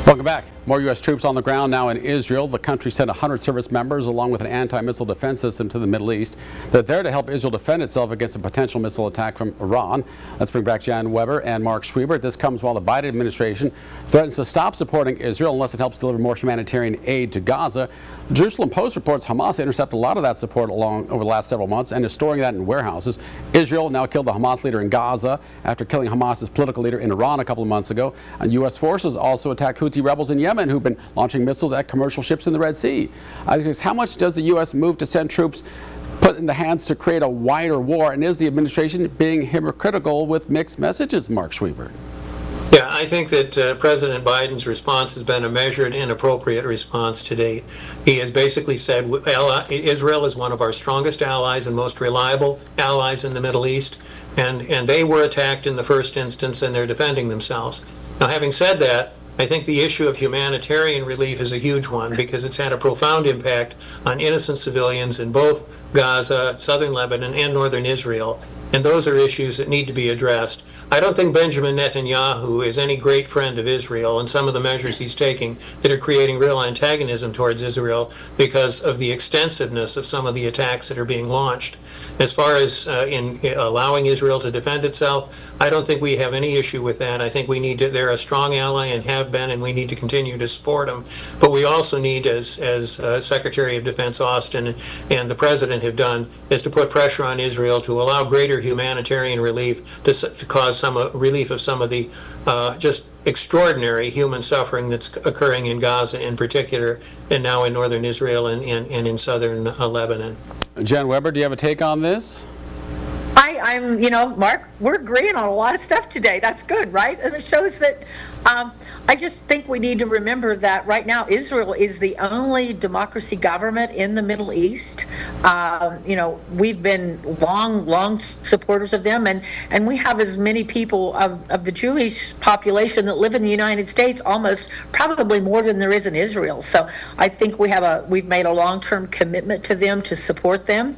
Welcome back. More U.S. troops on the ground now in Israel. The country sent 100 service members along with an anti-missile defense system to the Middle East. They're there to help Israel defend itself against a potential missile attack from Iran. Let's bring back Jan Weber and Mark Schwiebert. This comes while the Biden administration threatens to stop supporting Israel unless it helps deliver more humanitarian aid to Gaza. The Jerusalem Post reports Hamas intercepted a lot of that support over the last several months and is storing that in warehouses. Israel now killed the Hamas leader in Gaza after killing Hamas's political leader in Iran a couple of months ago. And U.S. forces also attacked Houthi rebels in Yemen who've been launching missiles at commercial ships in the Red Sea. How much does the U.S. move to send troops put in the hands to create a wider war? And is the administration being hypocritical with mixed messages, Mark Schwiebert? Yeah, I think that President Biden's response has been a measured and appropriate response to date. He has basically said Israel is one of our strongest allies and most reliable allies in the Middle East, and they were attacked in the first instance and they're defending themselves. Now, having said that, I think the issue of humanitarian relief is a huge one because it's had a profound impact on innocent civilians in both Gaza, southern Lebanon, and northern Israel. And those are issues that need to be addressed. I don't think Benjamin Netanyahu is any great friend of Israel and some of the measures he's taking that are creating real antagonism towards Israel because of the extensiveness of some of the attacks that are being launched. As far as in allowing Israel to defend itself, I don't think we have any issue with that. I think they're a strong ally and have been, and we need to continue to support them. But we also need, as Secretary of Defense Austin and the President have done, is to put pressure on Israel to allow greater humanitarian relief to cause some relief of some of the just extraordinary human suffering that's occurring in Gaza in particular, and now in northern Israel and in southern Lebanon. Jan Weber, do you have a take on this? I'm, Mark, we're agreeing on a lot of stuff today. That's good, right? And it shows that I just think we need to remember that right now Israel is the only democracy government in the Middle East. We've been long supporters of them, and we have as many people of the Jewish population that live in the United States, almost probably more than there is in Israel. So I think we've made a long-term commitment to them to support them.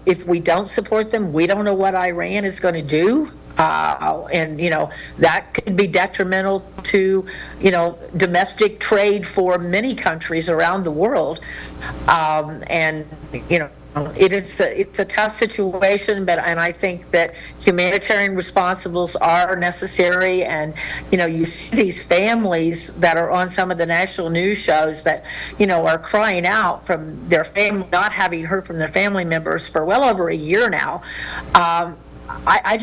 If we don't support them, we don't know what Iran is going to do. That could be detrimental to, domestic trade for many countries around the world. It's a tough situation, and I think that humanitarian responsibles are necessary. And you see these families that are on some of the national news shows that are crying out from their family, not having heard from their family members for well over a year now. I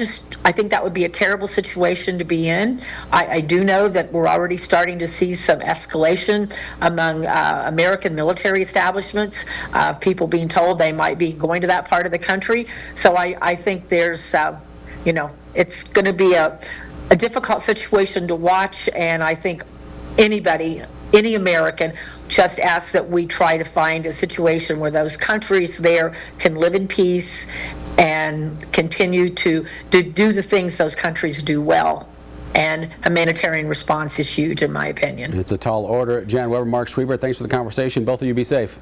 think that would be a terrible situation to be in. I do know that we're already starting to see some escalation among American military establishments, people being told they might be going to that part of the country. So I think there's, it's going to be a difficult situation to watch, and I think any American just asks that we try to find a situation where those countries there can live in peace and continue to do the things those countries do well. And a humanitarian response is huge, in my opinion. It's a tall order. Jan Weber, Mark Schwiebert, thanks for the conversation. Both of you be safe.